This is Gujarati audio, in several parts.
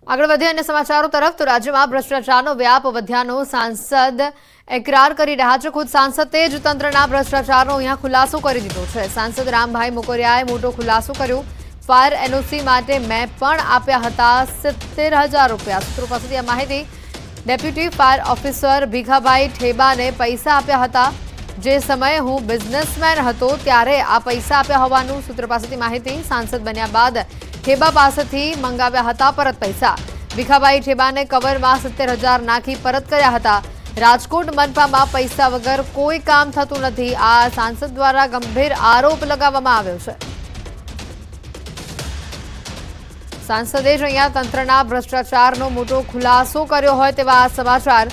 આગળ વધીએ અન્ય સમાચારો તરફ તો રાજ્યમાં ભ્રષ્ટાચારનો વ્યાપ વધ્યાનો સાંસદ એકરાર કરી રહ્યા છે. ખુદ સાંસદે જ તંત્રના ભ્રષ્ટાચારનો અહીંયા ખુલાસો કરી દીધો છે. સાંસદ રામભાઈ મોકરિયાએ મોટો ખુલાસો કર્યો. ફાયર એનઓસી માટે મેં પણ આપ્યા હતા 70,000 રૂપિયા. સૂત્રો પાસેથી આ માહિતી. ડેપ્યુટી ફાયર ઓફિસર ભીખાભાઈ ઠેબાને પૈસા આપ્યા હતા. જે સમયે હું બિઝનેસમેન હતો ત્યારે આ પૈસા આપ્યા હોવાનું સૂત્ર પાસેથી માહિતી. સાંસદ બન્યા બાદ ઠેબા પાસેથી મંગાવ્યા હતા પરત પૈસા. ભીખાભાઈ ઠેબાને કવરમાં 70,000 નાખી પરત કર્યા હતા. રાજકોટ મનપામાં પૈસા વગર કોઈ કામ થતું નથી. આ સાંસદ દ્વારા ગંભીર આરોપ લગાવવામાં આવ્યો છે. સાંસદે જ અહીંયા તંત્રના ભ્રષ્ટાચારનો મોટો ખુલાસો કર્યો હોય તેવા આ સમાચાર.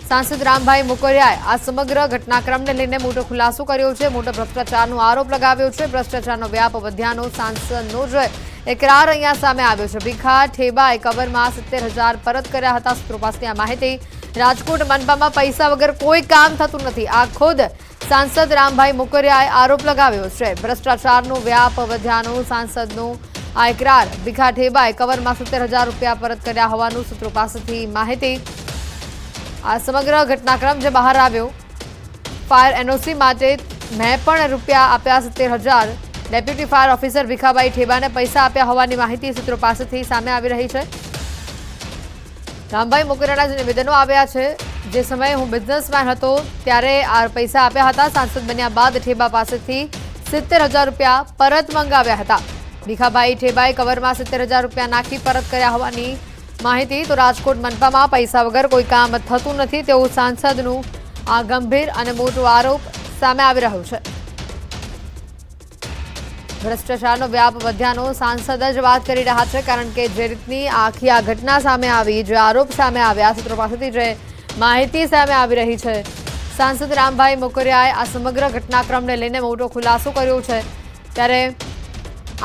સાંસદ રામભાઈ મોકરિયાએ આ સમગ્ર ઘટનાક્રમને લઈને મોટો ખુલાસો કર્યો છે. મોટો ભ્રષ્ટાચારનો આરોપ લગાવ્યો છે. ભ્રષ્ટાચારનો વ્યાપ વધ્યાનો સાંસદનો જ એકરાર અહીંયા સામે આવ્યો છે. ભીખા ઠેબાએ કવરમાં 70,000 પરત કર્યા હતા. સૂત્રો પાસેથી આ માહિતી. રાજકોટ મનપામાં પૈસા વગર કોઈ કામ થતું નથી. આ ખુદ સાંસદ રામભાઈ મોકરિયાએ આરોપ લગાવ્યો છે. ભ્રષ્ટાચારનો વ્યાપ વધ્યાનો સાંસદનો આ એકરાર. ભીખા ઠેબાએ કવરમાં 70,000 રૂપિયા પરત કર્યા હોવાનું સૂત્રો પાસેથી માહિતી. આ સમગ્ર ઘટનાક્રમ જે બહાર આવ્યો. ફાયર એનઓસી માટે મેં પણ રૂપિયા આપ્યા 70,000. ડેપ્યુટી ફાયર ઓફિસર ભીખાભાઈ ઠેબાને પૈસા આપ્યા હોવાની માહિતી સૂત્રો પાસેથી સામે આવી રહી છે. રામભાઈ મોકરિયાના જે નિવેદનો આવ્યા છે, જે સમયે હું બિઝનેસમેન હતો ત્યારે આ પૈસા આપ્યા હતા. સાંસદ બન્યા બાદ ઠેબા પાસેથી 70,000 રૂપિયા પરત મંગાવ્યા હતા. ભીખાભાઈ ઠેબાએ કવરમાં 70,000 રૂપિયા નાખી પરત કર્યા હોવાની માહિતી. તો રાજકોટ મનપામાં પૈસા વગર કોઈ કામ થતું નથી તેવું સાંસદનું આ ગંભીર અને મોટો આરોપ સામે આવી રહ્યો છે. ભ્રષ્ટાચારનો વ્યાપ વધ્યાનો સાંસદ જ વાત કરી રહ્યા છે. કારણ કે જે રીતની આખી આ ઘટના સામે આવી, જે આરોપ સામે આવ્યા, સૂત્રો પાસેથી જે માહિતી સામે આવી રહી છે, સાંસદ રામભાઈ મોકરિયાએ આ સમગ્ર ઘટનાક્રમને લઈને મોટો ખુલાસો કર્યો છે. ત્યારે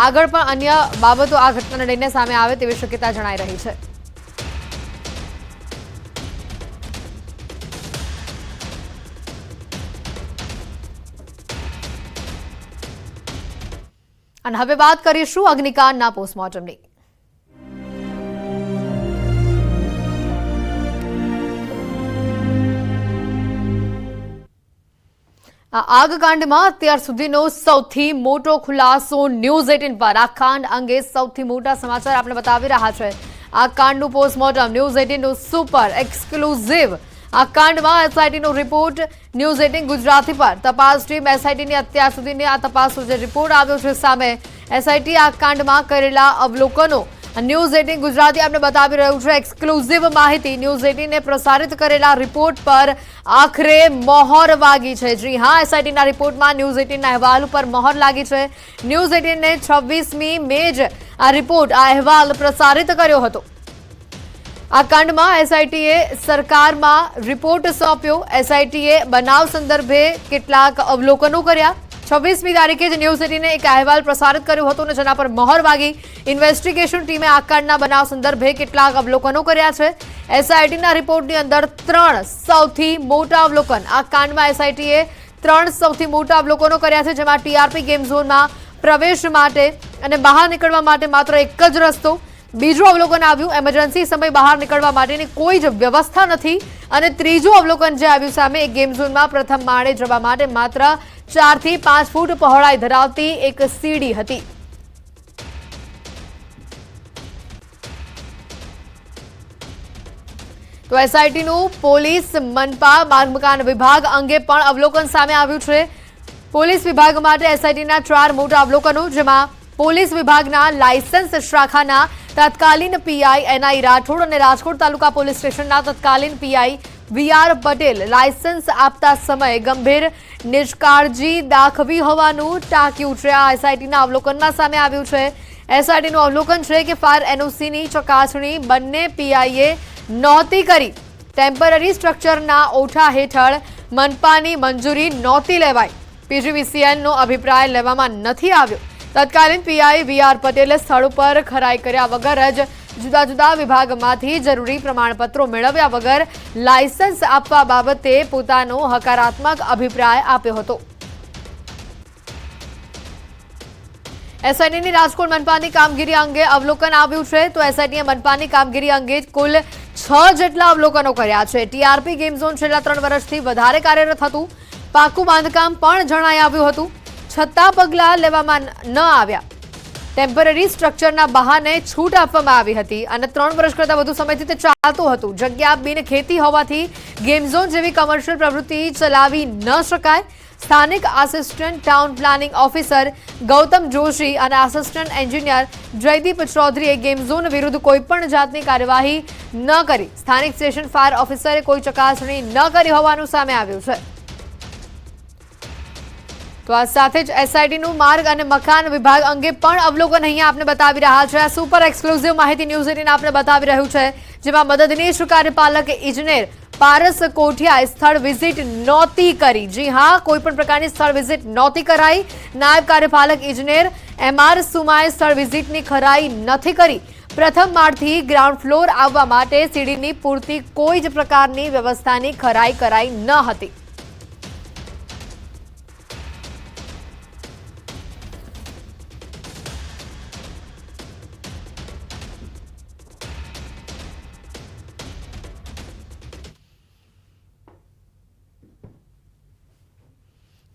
આગળ પણ અન્ય બાબતો આ ઘટનાને લઈને સામે આવે તેવી શક્યતા જણાઈ રહી છે. અને હવે વાત કરીશું અગ્નિકાંડના પોસ્ટમોર્ટમની. આ આગકાંડમાં અત્યાર સુધીનો સૌથી મોટો ખુલાસો ન્યૂઝ 18 પર. આ કાંડ અંગે સૌથી મોટા સમાચાર આપણે બતાવી રહ્યા છે. આ કાંડનું પોસ્ટમોર્ટમ ન્યૂઝ 18 નું સુપર એક્સક્લુઝિવ. આ કાંડમાં એસઆઈટીનો રિપોર્ટ ન્યૂઝ 18 ગુજરાતી પર. તપાસ ટીમ એસઆઈટીની અત્યાર સુધીની આ તપાસનો જે રિપોર્ટ આવ્યો છે સામે, એસઆઈટી આ કાંડમાં કરેલા અવલોકનો ન્યૂઝ 18 ગુજરાતી આપણે બતાવી રહ્યું છે. એક્સક્લુઝિવ માહિતી. ન્યૂઝ 18 પ્રસારિત કરેલા રિપોર્ટ પર આખરે મહોર વાગી છે. જી હા, એસઆઈટીના રિપોર્ટમાં ન્યૂઝ 18ના અહેવાલ ઉપર મહોર લાગી છે. ન્યૂઝ 18ને 26મી મે જ આ રિપોર્ટ, આ અહેવાલ પ્રસારિત કર્યો હતો. આ કાંડમાં એસઆઈટીએ સરકારમાં રિપોર્ટ સોંપ્યો. એસઆઈટીએ બનાવ સંદર્ભે કેટલાક અવલોકનો કર્યા. 26મી તારીખે જ ન્યૂઝ 18ને એક અહેવાલ પ્રસારિત કર્યો હતો અને જેના પર મહોર વાગી. ઇન્વેસ્ટિગેશન ટીમે આ કાંડના બનાવ સંદર્ભે કેટલાક અવલોકનો કર્યા છે. એસઆઈટીના રિપોર્ટની અંદર 3 સૌથી મોટા અવલોકન. આ કાંડમાં એસઆઈટીએ 3 સૌથી મોટા અવલોકનો કર્યા છે, જેમાં ટીઆરપી ગેમ ઝોનમાં પ્રવેશ માટે અને બહાર નીકળવા માટે માત્ર એક જ રસ્તો. બીજું અવલોકન આવ્યું, એમરજન્સી સમય બહાર નીકળવા માટેની કોઈ જ વ્યવસ્થા નથી. અને ત્રીજું અવલોકન જે આવ્યું સામે, એક ગેમ ઝોનમાં પ્રથમ માળે જવા માટે માત્ર 4 થી 5 ફૂટ પહોળાઈ ધરાવતી એક સીડી હતી. તો એસઆઈટીનું પોલીસ, મનપા, માર્ગ મકાન વિભાગ અંગે પણ અવલોકન સામે આવ્યું છે. પોલીસ વિભાગ માટે એસઆઈટીના 4 મોટા અવલોકનો, જેમાં પોલીસ વિભાગના લાયસન્સ શાખાના તત્કાલીન પીઆઈ એનઆઈ રાઠોડ અને રાજકોટ તાલુકા પોલીસ સ્ટેશનના તત્કાલીન પીઆઈ વીઆર પટેલ લાયસન્સ આપતા સમયે ગંભીર નિષ્કાળજી દાખવી હોવાનું ટાંક્યું છે. આ એસઆઈટીના અવલોકનમાં સામે આવ્યું છે. એસઆઈટીનું અવલોકન છે કે ફાયર એનઓસીની ચકાસણી બંને પીઆઈએ નહોતી કરી. ટેમ્પરરી સ્ટ્રક્ચરના ઓઠા હેઠળ મનપાની મંજૂરી નહોતી લેવાઈ. પીજીવીસીએલનો અભિપ્રાય લેવામાં નથી આવ્યો. તત્કાલીન પીઆઈ વીઆર પટેલે સ્થળ ઉપર ખરાઈ કર્યા વગર જ જુદા જુદા વિભાગમાંથી જરૂરી પ્રમાણપત્રો મેળવ્યા વગર લાયસન્સ આપવા બાબતે પોતાનો હકારાત્મક અભિપ્રાય આપ્યો હતો. એસઆઈટીની રાજકોટ મનપાની કામગીરી અંગે અવલોકન આવ્યું છે તો એસઆઈટીએ મનપાની કામગીરી અંગે કુલ 6 જેટલા અવલોકનો કર્યા છે। ટીઆરપી ગેમ ઝોન છેલ્લા 3 વર્ષથી વધારે કાર્યરત હતું। પાકું બાંધકામ પણ જણાઈ આવ્યું હતું, છતાં પગલાં લેવામાં ન આવ્યા। ટેમ્પરરી સ્ટ્રક્ચરના બહાને છૂટ આપવામાં આવી હતી અને 3 વર્ષ કરતાં વધુ સમયથી તે ચાલતું હતું। જગ્યા બિનખેતી હોવાથી ગેમ ઝોન જેવી કમર્શિયલ પ્રવૃત્તિ ચલાવી ન શકાય। સ્થાનિક assistant town planning officer Gautam Joshi અને આસિસ્ટન્ટ એન્જિનિયર જયદીપ ચૌધરીએ ગેમ ઝોન વિરુદ્ધ કોઈપણ જાતની કાર્યવાહી ન કરી। સ્થાનિક સ્ટેશન ફાયર ઓફિસરે કોઈ ચકાસણી ન કરી હોવાનું સામે આવ્યું છે। તો આ સાથે જ એસઆઈટીનું માર્ગ અને મકાન વિભાગ અંગે પણ અવલોકન અહીંયા આપને બતાવી રહ્યા છે। આ સુપર એક્સક્લુઝિવ માહિતી ન્યૂઝ 18 આપને બતાવી રહ્યું છે, જેમાં મદદનીશ કાર્યપાલક ઇજનેર પારસ કોઠિયાએ સ્થળ વિઝિટ નહોતી કરી। જી હા, કોઈ પણ પ્રકારની સ્થળ વિઝિટ નહોતી કરાઈ। નાયબ કાર્યપાલક ઇજનેર એમઆર સુમાએ સ્થળ વિઝિટની ખરાઈ નથી કરી। પ્રથમ માળથી ગ્રાઉન્ડ ફ્લોર આવવા માટે સીડીની પૂરતી કોઈ જ પ્રકારની વ્યવસ્થાની ખરાઈ કરાઈ ન હતી।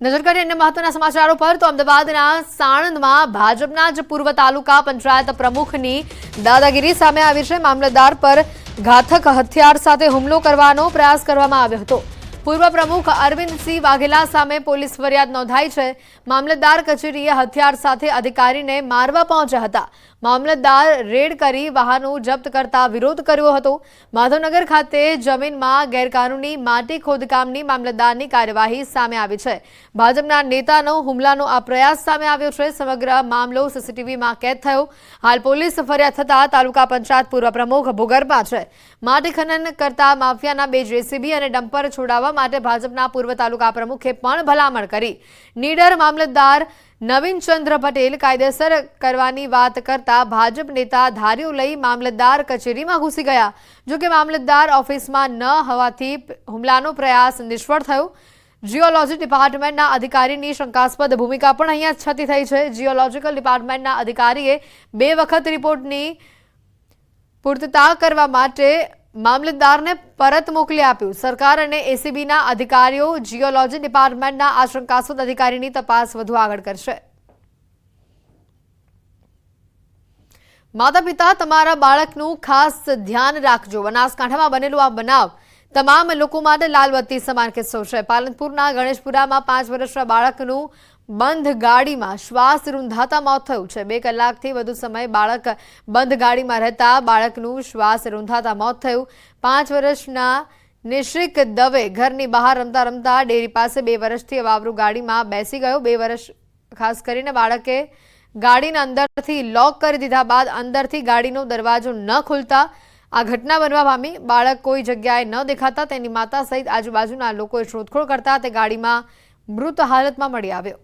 નજર કરીએ અન્ય મહત્વના સમાચારો પર તો અમદાવાદના સાણંદમાં ભાજપના જ પૂર્વ તાલુકા પંચાયત પ્રમુખની દાદાગીરી સામે આવી છે। મામલતદાર પર ઘાતક હથિયાર સાથે હુમલો કરવાનો પ્રયાસ કરવામાં આવ્યો હતો। પૂર્વ પ્રમુખ અરવિંદસિંહ વાઘેલા સામે પોલીસ ફરિયાદ નોંધાઈ છે। મામલતદાર કચેરીએ હથિયાર સાથે અધિકારીને મારવા પહોંચ્યા હતા। મામલતદાર રેડ કરી વાહનો જપ્ત કરતા વિરોધ કર્યો હતો। માધવનગર ખાતે જમીનમાં ગેરકાનૂની માટી ખોદકામની મામલતદારની કાર્યવાહી સામે આવી છે। ભાજપના નેતાનો હુમલાનો આ પ્રયાસ સામે આવ્યો છે। સમગ્ર મામલો સીસીટીવીમાં કેદ થયો। હાલ પોલીસ ફરિયાદ થતા તાલુકા પંચાયત પૂર્વ પ્રમુખ ભૂગર્ભમાં છે। માટી ખનન કરતા માફિયાના 2 જેસીબી અને ડમ્પર છોડાવવા માટે ભાજપના પૂર્વ તાલુકા પ્રમુખે પણ ભલામણ કરી। નીડર મામલતદાર નવીનચંદ્ર પટેલ કાયદેસર કરવાની વાત કરતા ભાજપ નેતા ધારીઓ લઈ મામલતદાર કચેરીમાં ઘૂસી ગયા। જોકે મામલતદાર ઓફિસમાં ન હોવાથી હુમલાનો પ્રયાસ નિષ્ફળ થયો। જીઓલોજી ડિપાર્ટમેન્ટના અધિકારીની શંકાસ્પદ ભૂમિકા પણ અહીંયા છતી થઈ છે। જીઓલોજીકલ ડિપાર્ટમેન્ટના અધિકારીએ 2 વખત રિપોર્ટની પૂર્તતા કરવા માટે મામલતદારને પરત મોકલી આપ્યું। સરકાર અને એસીબીના અધિકારીઓ જીઓલોજી ડિપાર્ટમેન્ટના આ શંકાસ્પદ અધિકારીની તપાસ વધુ આગળ કરશે। માતા પિતા તમારા બાળકનું ખાસ ધ્યાન રાખજો। બનાસકાંઠામાં બનેલો આ બનાવ તમામ લોકો માટે લાલબત્તી સમાન કિસ્સો છે। પાલનપુરના ગણેશપુરામાં 5 વર્ષના બાળકનું બંધ ગાડીમાં શ્વાસ રૂંધાતા મોત થયું છે। 2 કલાકથી વધુ સમય બાળક બંધ ગાડીમાં રહેતા બાળકનું શ્વાસ રૂંધાતા મોત થયું। 5 વર્ષના નિશ્રિક દવે ઘરની બહાર રમતા રમતા ડેરી પાસે 2 વર્ષથી વાવરું ગાડીમાં બેસી ગયો। 2 વર્ષ ખાસ કરીને બાળકે ગાડીને અંદરથી લોક કરી દીધા બાદ અંદરથી ગાડીનો દરવાજો ન ખુલતા આ ઘટના બનવા પામી। બાળક કોઈ જગ્યાએ ન દેખાતા તેની માતા સહિત આજુબાજુના લોકોએ શોધખોળ કરતા તે ગાડીમાં મૃત હાલતમાં મળી આવ્યો।